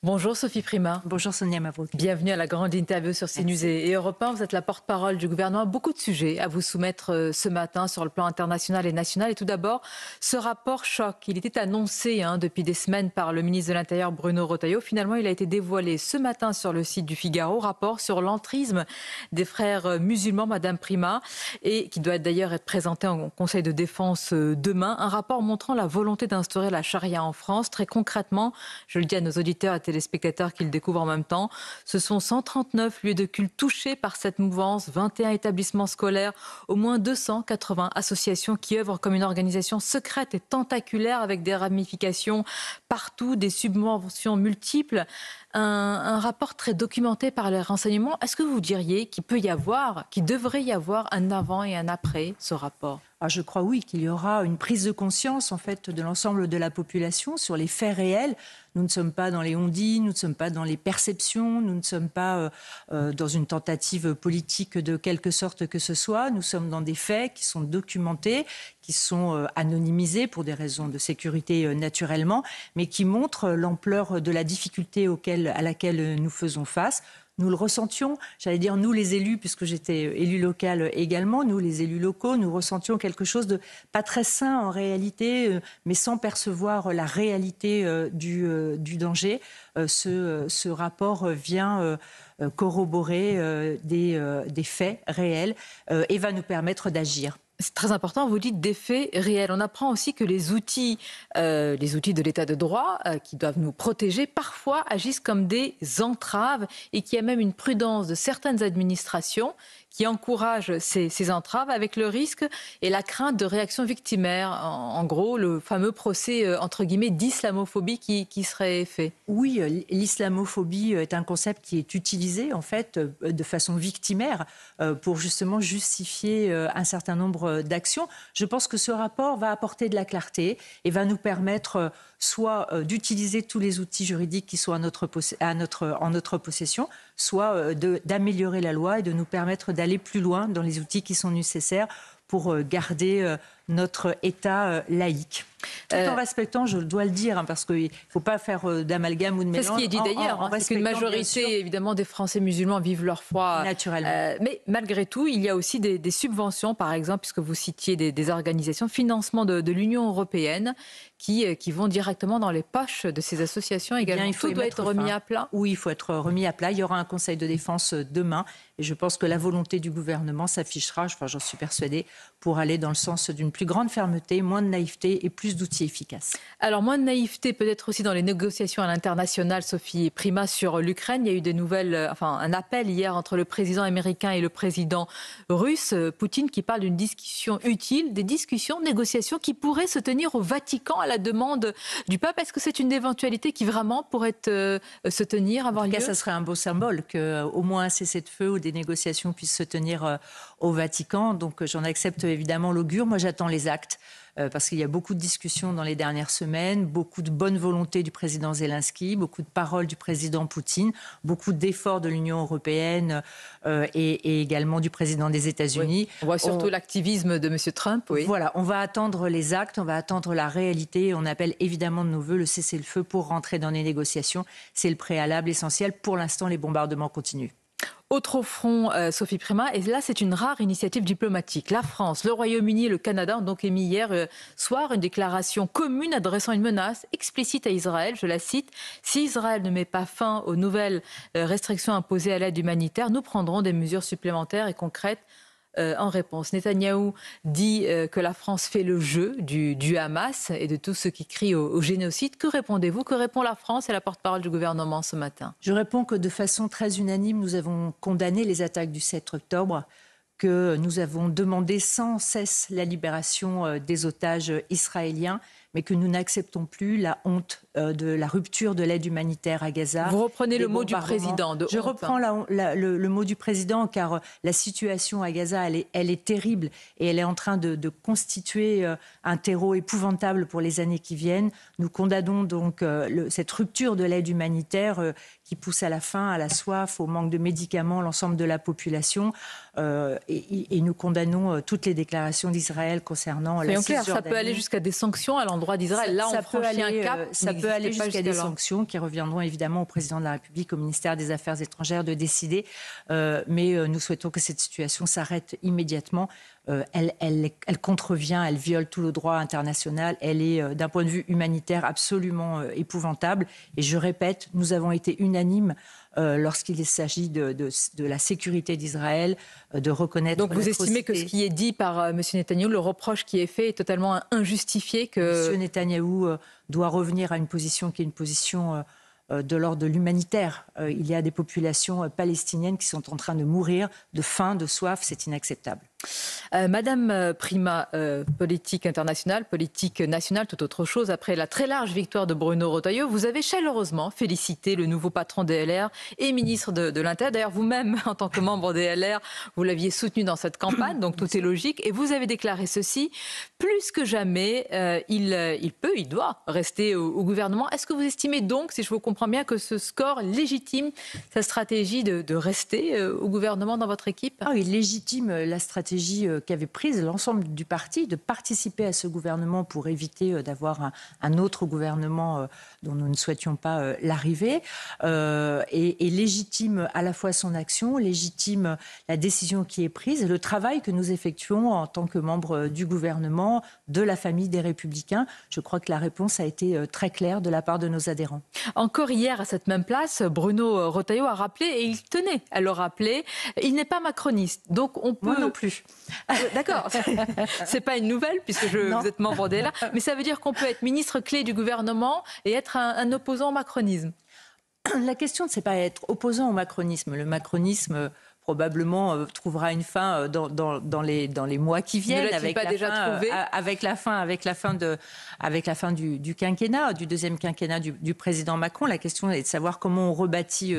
Bonjour Sophie Primas. Bonjour Sonia Mabrouk. Bienvenue à la grande interview sur CNews et Europe 1. Vous êtes la porte-parole du gouvernement. Beaucoup de sujets à vous soumettre ce matin sur le plan international et national. Et tout d'abord, ce rapport choc. Il était annoncé depuis des semaines par le ministre de l'Intérieur Bruno Retailleau. Finalement, il a été dévoilé ce matin sur le site du Figaro. Rapport sur l'entrisme des frères musulmans, Madame Primas, et qui doit d'ailleurs être présenté en Conseil de défense demain. Un rapport montrant la volonté d'instaurer la charia en France. Très concrètement, je le dis à nos auditeurs et téléspectateurs qui le découvrent en même temps. Ce sont 139 lieux de culte touchés par cette mouvance, 21 établissements scolaires, au moins 280 associations qui œuvrent comme une organisation secrète et tentaculaire avec des ramifications partout, des subventions multiples. Un rapport très documenté par les renseignements. Est-ce que vous diriez qu'il peut y avoir, qu'il devrait y avoir un avant et un après ce rapport ? Je crois oui qu'il y aura une prise de conscience en fait de l'ensemble de la population sur les faits réels. Nous ne sommes pas dans les on-dit, nous ne sommes pas dans les perceptions, nous ne sommes pas dans une tentative politique de quelque sorte que ce soit. Nous sommes dans des faits qui sont documentés, qui sont anonymisés pour des raisons de sécurité naturellement, mais qui montrent l'ampleur de la difficulté à laquelle nous faisons face. Nous le ressentions, j'allais dire nous les élus, puisque j'étais élu local également, nous les élus locaux, nous ressentions quelque chose de pas très sain en réalité, mais sans percevoir la réalité du danger. Ce rapport vient corroborer des faits réels et va nous permettre d'agir. C'est très important, vous dites des faits réels. On apprend aussi que les outils de l'état de droit qui doivent nous protéger, parfois agissent comme des entraves et qu'il y a même une prudence de certaines administrations qui encouragent ces entraves avec le risque et la crainte de réactions victimaires. En gros, le fameux procès, entre guillemets, d'islamophobie qui serait fait. Oui, l'islamophobie est un concept qui est utilisé, en fait, de façon victimaire pour justement justifier un certain nombre d'actions. Je pense que ce rapport va apporter de la clarté et va nous permettre soit d'utiliser tous les outils juridiques qui sont en notre possession, soit d'améliorer la loi et de nous permettre d'aller plus loin dans les outils qui sont nécessaires pour garder notre État laïque. Tout en respectant, je dois le dire, parce qu'il ne faut pas faire d'amalgame ou de mélange. C'est ce qui est dit d'ailleurs, c'est qu'une majorité évidemment des Français musulmans vivent leur foi naturellement. Mais malgré tout, il y a aussi des subventions, par exemple, puisque vous citiez des organisations, financement de l'Union européenne, qui vont directement dans les poches de ces associations également. Tout doit être remis à plat. Oui, il faut être remis à plat. Il y aura un conseil de défense demain et je pense que la volonté du gouvernement s'affichera, j'en suis persuadée, pour aller dans le sens d'une plus grande fermeté, moins de naïveté et plus d'outils efficaces. Alors, moins de naïveté peut-être aussi dans les négociations à l'international, Sophie Primas, sur l'Ukraine. Il y a eu un appel hier entre le président américain et le président russe, Poutine, qui parle d'une discussion utile, des discussions, négociations qui pourraient se tenir au Vatican à la demande du pape. Est-ce que c'est une éventualité qui vraiment pourrait se tenir, avoir lieu ? En tout cas, ça serait un beau symbole qu'au moins un cessez-le-feu ou des négociations puissent se tenir au Vatican. Donc j'en accepte évidemment l'augure. Moi, j'attends les actes. Parce qu'il y a beaucoup de discussions dans les dernières semaines, beaucoup de bonne volonté du président Zelensky, beaucoup de paroles du président Poutine, beaucoup d'efforts de l'Union européenne et également du président des États-Unis. Oui. On voit surtout l'activisme de M. Trump. Oui. Voilà, on va attendre les actes, on va attendre la réalité. On appelle évidemment de nos voeux le cessez-le-feu pour rentrer dans les négociations. C'est le préalable essentiel. Pour l'instant, les bombardements continuent. Autre front, Sophie Primas, et là c'est une rare initiative diplomatique. La France, le Royaume-Uni et le Canada ont donc émis hier soir une déclaration commune adressant une menace explicite à Israël. Je la cite: « Si Israël ne met pas fin aux nouvelles restrictions imposées à l'aide humanitaire, nous prendrons des mesures supplémentaires et concrètes. » En réponse, Netanyahou dit que la France fait le jeu du Hamas et de tous ceux qui crient au génocide. Que répondez-vous ? Que répond la France et la porte-parole du gouvernement ce matin ? Je réponds que de façon très unanime, nous avons condamné les attaques du 7 octobre, que nous avons demandé sans cesse la libération des otages israéliens, mais que nous n'acceptons plus la honte de la rupture de l'aide humanitaire à Gaza. Vous reprenez le mot du président. Je reprends le mot du président car la situation à Gaza, elle est terrible et elle est en train de constituer un terreau épouvantable pour les années qui viennent. Nous condamnons donc cette rupture de l'aide humanitaire qui pousse à la faim, à la soif, au manque de médicaments, l'ensemble de la population. Et nous condamnons toutes les déclarations d'Israël concernant la Cisjordanie. Ça peut aller jusqu'à des sanctions allant l'endroit d'Israël. Là, on franchit un cap. Ça peut aller jusqu'à des sanctions qui reviendront évidemment au président de la République, au ministère des Affaires étrangères de décider. Mais nous souhaitons que cette situation s'arrête immédiatement. Elle contrevient, elle viole tout le droit international. Elle est, d'un point de vue humanitaire, absolument épouvantable. Et je répète, nous avons été unanimes lorsqu'il s'agit de la sécurité d'Israël, de reconnaître. Donc vous estimez que ce qui est dit par M. Netanyahou, le reproche qui est fait, est totalement injustifié, que M. Netanyahou doit revenir à une position qui est une position de l'ordre de l'humanitaire. Il y a des populations palestiniennes qui sont en train de mourir de faim, de soif. C'est inacceptable. Madame Prima, politique internationale, politique nationale, tout autre chose. Après la très large victoire de Bruno Retailleau, vous avez chaleureusement félicité le nouveau patron des LR et ministre de l'Intérieur. D'ailleurs, vous-même, en tant que membre des LR, vous l'aviez soutenu dans cette campagne, donc tout est logique. Et vous avez déclaré ceci: plus que jamais, il doit rester au gouvernement. Est-ce que vous estimez donc, si je vous comprends bien, que ce score légitime sa stratégie de rester au gouvernement dans votre équipe? Il légitime la stratégie qu'avait prise l'ensemble du parti, de participer à ce gouvernement pour éviter d'avoir un autre gouvernement dont nous ne souhaitions pas l'arrivée, et légitime à la fois son action, légitime la décision qui est prise et le travail que nous effectuons en tant que membres du gouvernement, de la famille des Républicains. Je crois que la réponse a été très claire de la part de nos adhérents. Encore hier, à cette même place, Bruno Retailleau a rappelé, et il tenait à le rappeler, il n'est pas macroniste. Donc on peut... Moi non plus. D'accord, c'est pas une nouvelle puisque vous êtes membre des LR, mais ça veut dire qu'on peut être ministre clé du gouvernement et être un opposant au macronisme. La question, c'est pas être opposant au macronisme. Le macronisme probablement trouvera une fin dans les mois qui viennent, avec la fin du quinquennat, du deuxième quinquennat du président Macron. La question est de savoir comment on rebâtit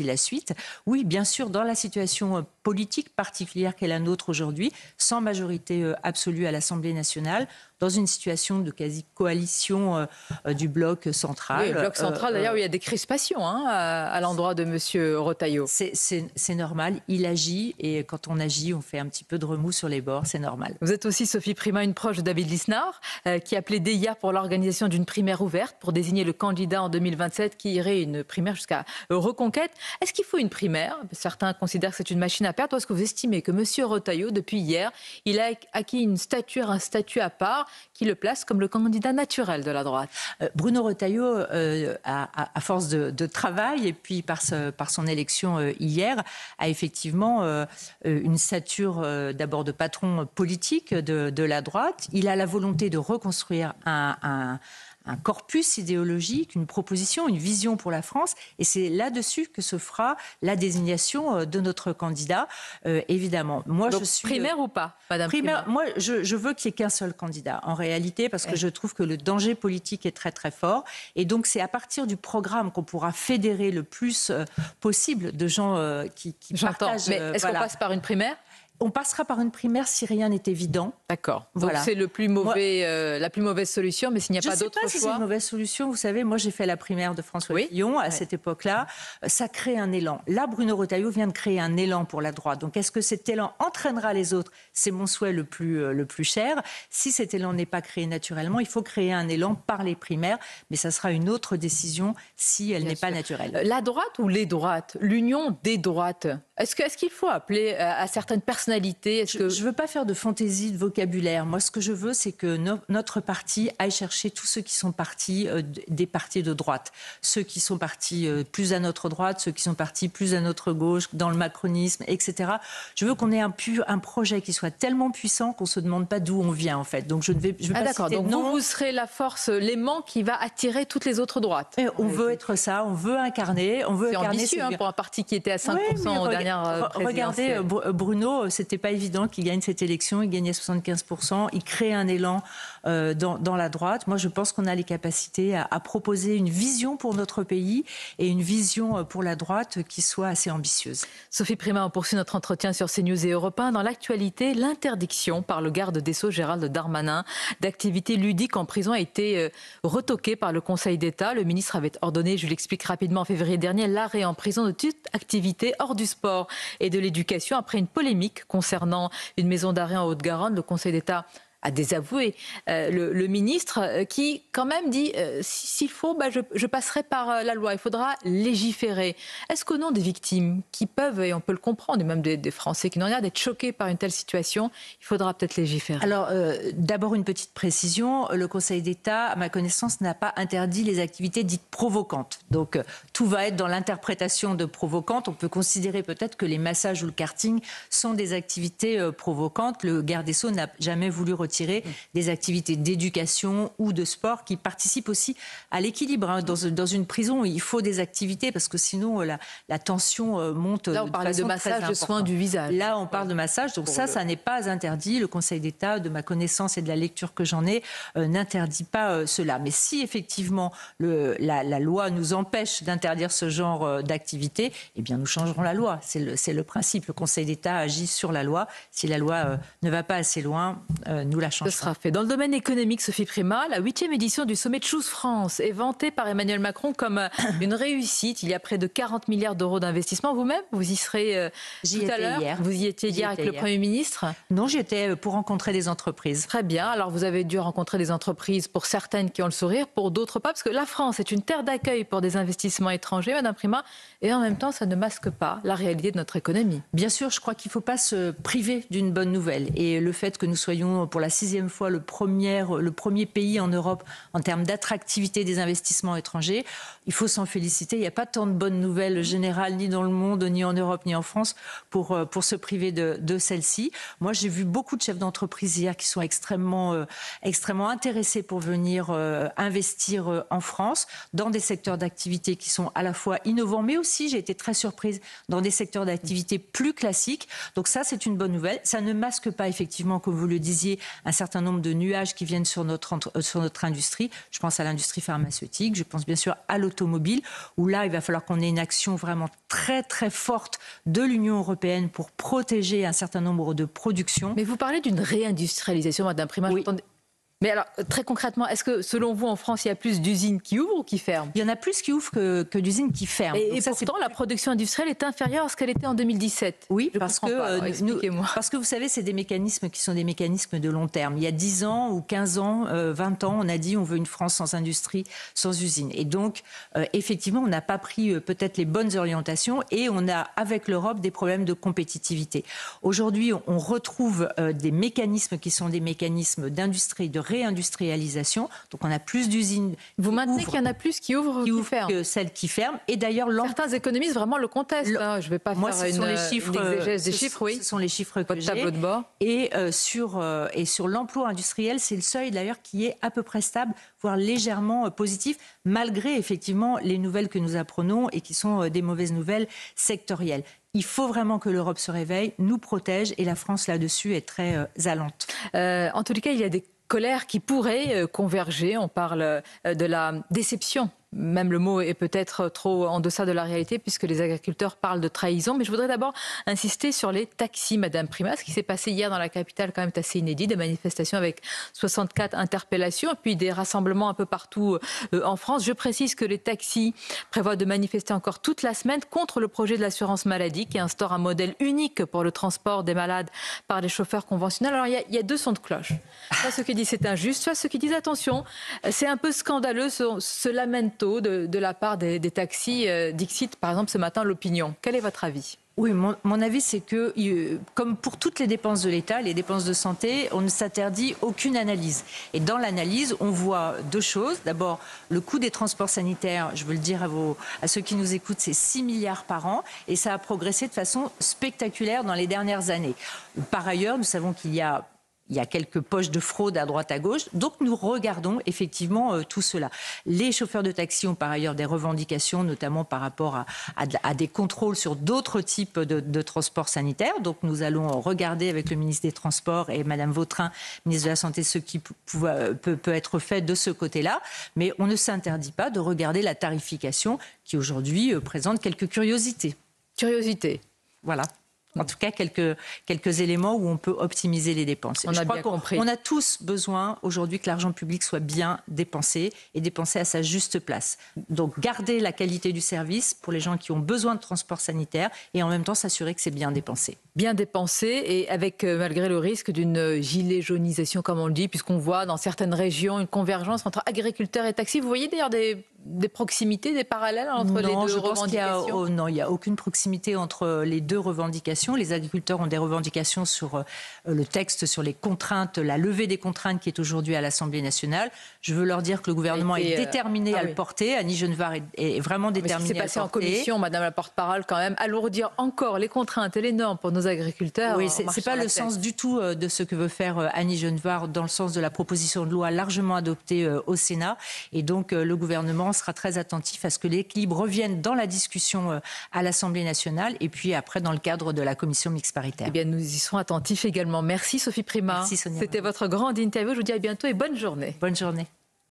la suite. Oui, bien sûr, dans la situation politique particulière qu'est la nôtre aujourd'hui, sans majorité absolue à l'Assemblée nationale, dans une situation de quasi-coalition du bloc central. Oui, le bloc central, d'ailleurs, où il y a des crispations à l'endroit de M. Retailleau. C'est normal, il agit, et quand on agit, on fait un petit peu de remous sur les bords, c'est normal. Vous êtes aussi, Sophie Primas, une proche de David Lisnard, qui a plaidé hier pour l'organisation d'une primaire ouverte pour désigner le candidat en 2027 qui irait une primaire jusqu'à Reconquête. Est-ce qu'il faut une primaire? Certains considèrent que c'est une machine à perdre. Ou est-ce que vous estimez que M. Retailleau, depuis hier, il a acquis un statut à part qui le place comme le candidat naturel de la droite? Bruno Retailleau, à force de travail et puis par son élection hier, a effectivement une stature d'abord de patron politique de la droite. Il a la volonté de reconstruire un corpus idéologique, une proposition, une vision pour la France. Et c'est là-dessus que se fera la désignation de notre candidat, évidemment. Moi, donc, primaire ou pas, Madame Primaire? Moi, je veux qu'il n'y ait qu'un seul candidat, en réalité, parce que je trouve que le danger politique est très, très fort. Et donc, c'est à partir du programme qu'on pourra fédérer le plus possible de gens qui partagent... Mais est-ce qu'on passe par une primaire? On passera par une primaire si rien n'est évident. D'accord. Voilà. Donc c'est la plus mauvaise solution, mais s'il n'y a pas d'autre choix... Je ne sais pas si c'est une mauvaise solution. Vous savez, moi j'ai fait la primaire de François Fillon à cette époque-là. Ça crée un élan. Là, Bruno Retailleau vient de créer un élan pour la droite. Donc est-ce que cet élan entraînera les autres? C'est mon souhait le plus cher. Si cet élan n'est pas créé naturellement, il faut créer un élan par les primaires. Mais ça sera une autre décision si elle n'est pas naturelle. La droite ou les droites? L'union des droites? Est-ce qu'il faut appeler à certaines personnalités? Je ne veux pas faire de fantaisie, de vocabulaire. Moi, ce que je veux, c'est que notre parti aille chercher tous ceux qui sont partis des partis de droite. Ceux qui sont partis plus à notre droite, ceux qui sont partis plus à notre gauche, dans le macronisme, etc. Je veux qu'on ait un projet qui soit tellement puissant qu'on ne se demande pas d'où on vient, en fait. Donc, je ne veux pas d'accord. citer Donc, de nom. vous serez la force, l'aimant qui va attirer toutes les autres droites. On veut être ça, on veut incarner. C'est ambitieux pour un parti qui était à 5% aux dernières présidentielles. Regardez, Bruno, c'était pas évident qu'il gagne cette élection. Il gagnait 75%. Il crée un élan dans la droite. Moi, je pense qu'on a les capacités à proposer une vision pour notre pays et une vision pour la droite qui soit assez ambitieuse. Sophie Primas, on poursuit notre entretien sur CNews et Europe 1. Dans l'actualité, l'interdiction par le garde des Sceaux, Gérald Darmanin, d'activités ludiques en prison a été retoquée par le Conseil d'État. Le ministre avait ordonné, je l'explique rapidement, en février dernier, l'arrêt en prison de toute activité hors du sport et de l'éducation après une polémique concernant une maison d'arrêt en Haute-Garonne. Le Conseil d'État à désavouer le ministre qui quand même dit s'il faut, je passerai par la loi, il faudra légiférer. Est-ce qu'au nom des victimes qui peuvent, et on peut le comprendre, et même des Français qui n'ont rien d'être choqués par une telle situation, il faudra peut-être légiférer? Alors d'abord une petite précision, le Conseil d'État, à ma connaissance, n'a pas interdit les activités dites provocantes. Donc tout va être dans l'interprétation de provocantes. On peut considérer peut-être que les massages ou le karting sont des activités provocantes. Le garde des Sceaux n'a jamais voulu retirer des activités d'éducation ou de sport qui participent aussi à l'équilibre. Dans une prison, il faut des activités parce que sinon la tension monte. Là, on parlait de massage, de soins du visage. Là, on parle de massage. Donc ça n'est pas interdit. Le Conseil d'État, de ma connaissance et de la lecture que j'en ai, n'interdit pas cela. Mais si effectivement la loi nous empêche d'interdire ce genre d'activité, eh bien nous changerons la loi. C'est le principe. Le Conseil d'État agit sur la loi. Si la loi ne va pas assez loin, nous la changerons. Ce sera fait. Dans le domaine économique, Sophie Primas, la 8e édition du sommet de Choose France est vantée par Emmanuel Macron comme une réussite. Il y a près de 40 milliards d'euros d'investissement. Vous-même, vous y serez tout à l'heure. Vous y étiez hier avec le Premier ministre? Non, j'y étais pour rencontrer des entreprises. Très bien. Alors, vous avez dû rencontrer des entreprises, pour certaines qui ont le sourire, pour d'autres pas, parce que la France est une terre d'accueil pour des investissements étrangers, Madame Primas, et en même temps, ça ne masque pas la réalité de notre économie. Bien sûr, je crois qu'il ne faut pas se priver d'une bonne nouvelle. Et le fait que nous soyons pour la 6e fois le premier pays en Europe en termes d'attractivité des investissements étrangers, il faut s'en féliciter. Il n'y a pas tant de bonnes nouvelles générales, ni dans le monde, ni en Europe, ni en France, pour se priver de celle-ci. Moi, j'ai vu beaucoup de chefs d'entreprise hier qui sont extrêmement intéressés pour venir investir en France, dans des secteurs d'activité qui sont à la fois innovants, mais aussi, j'ai été très surprise, dans des secteurs d'activité plus classiques. Donc ça, c'est une bonne nouvelle. Ça ne masque pas, effectivement, comme vous le disiez, un certain nombre de nuages qui viennent sur notre industrie. Je pense à l'industrie pharmaceutique, je pense bien sûr à l'automobile, où là, il va falloir qu'on ait une action vraiment très, très forte de l'Union européenne pour protéger un certain nombre de productions. Mais vous parlez d'une réindustrialisation, Madame Primas. Oui. Mais alors, très concrètement, est-ce que, selon vous, en France, il y a plus d'usines qui ouvrent ou qui ferment? Il y en a plus qui ouvrent que d'usines qui ferment. Et pourtant, la production industrielle est inférieure à ce qu'elle était en 2017. Oui, parce que vous savez, c'est des mécanismes qui sont des mécanismes de long terme. Il y a 10 ans ou 15 ans, 20 ans, on a dit on veut une France sans industrie, sans usine. Et donc, effectivement, on n'a pas pris peut-être les bonnes orientations et on a, avec l'Europe, des problèmes de compétitivité. Aujourd'hui, on retrouve des mécanismes qui sont des mécanismes d'industrie, de réindustrialisation. Donc on a plus d'usines. Vous maintenez qu'il y en a plus qui ouvrent que celles qui ferment. Et d'ailleurs, certains économistes vraiment le contestent. Je ne vais pas faire une exégèse des chiffres. Oui. Ce sont les chiffres que j'ai. Tableau de bord. Et sur l'emploi industriel, c'est le seuil d'ailleurs qui est à peu près stable, voire légèrement positif, malgré effectivement les nouvelles que nous apprenons et qui sont des mauvaises nouvelles sectorielles. Il faut vraiment que l'Europe se réveille, nous protège et la France là-dessus est très allante. En tous les cas, il y a des colères qui pourraient converger. On parle de la déception. Même le mot est peut-être trop en deçà de la réalité puisque les agriculteurs parlent de trahison. Mais je voudrais d'abord insister sur les taxis, Madame Primas. Ce qui s'est passé hier dans la capitale quand même est assez inédit. Des manifestations avec 64 interpellations et puis des rassemblements un peu partout en France. Je précise que les taxis prévoient de manifester encore toute la semaine contre le projet de l'assurance maladie qui instaure un modèle unique pour le transport des malades par les chauffeurs conventionnels. Alors il y a deux sons de cloche. Soit ceux qui disent c'est injuste, soit ceux qui disent attention, c'est un peu scandaleux ce lamento de la part des taxis. Dixit, par exemple, ce matin, l'opinion. Quel est votre avis ? Oui, mon avis, c'est que, comme pour toutes les dépenses de l'État, les dépenses de santé, on ne s'interdit aucune analyse. Et dans l'analyse, on voit deux choses. D'abord, le coût des transports sanitaires, je veux le dire à ceux qui nous écoutent, c'est 6 milliards par an. Et ça a progressé de façon spectaculaire dans les dernières années. Par ailleurs, nous savons qu'il y a quelques poches de fraude à droite à gauche. Donc nous regardons effectivement tout cela. Les chauffeurs de taxi ont par ailleurs des revendications, notamment par rapport à des contrôles sur d'autres types de transports sanitaires. Donc nous allons regarder avec le ministre des Transports et Madame Vautrin, ministre de la Santé, ce qui peut être fait de ce côté-là. Mais on ne s'interdit pas de regarder la tarification qui aujourd'hui présente quelques curiosités. Curiosité. Voilà. En tout cas, quelques éléments où on peut optimiser les dépenses. On a bien compris. On a tous besoin aujourd'hui que l'argent public soit bien dépensé et dépensé à sa juste place. Donc, garder la qualité du service pour les gens qui ont besoin de transport sanitaire et en même temps s'assurer que c'est bien dépensé. Bien dépensé et avec, malgré le risque d'une gilet jaunisation, comme on le dit, puisqu'on voit dans certaines régions une convergence entre agriculteurs et taxis. Vous voyez d'ailleurs des proximités, des parallèles entre les deux revendications? Non, il n'y a aucune proximité entre les deux revendications. Les agriculteurs ont des revendications sur le texte, sur les contraintes, la levée des contraintes qui est aujourd'hui à l'Assemblée nationale. Je veux leur dire que le gouvernement est déterminé à le porter. Annie Genevard est vraiment déterminée à le porter. Ce qui s'est passé en commission, Madame la porte-parole, quand même, alourdir encore les contraintes et les normes pour nos agriculteurs. Oui, c'est pas le sens du tout de ce que veut faire Annie Genevard dans le sens de la proposition de loi largement adoptée au Sénat. Et donc, le gouvernement sera très attentif à ce que l'équilibre revienne dans la discussion à l'Assemblée nationale et puis après dans le cadre de la commission mixte paritaire. Eh bien, nous y serons attentifs également. Merci Sophie Primas. Merci Sonia. C'était votre grande interview. Je vous dis à bientôt et bonne journée. Bonne journée.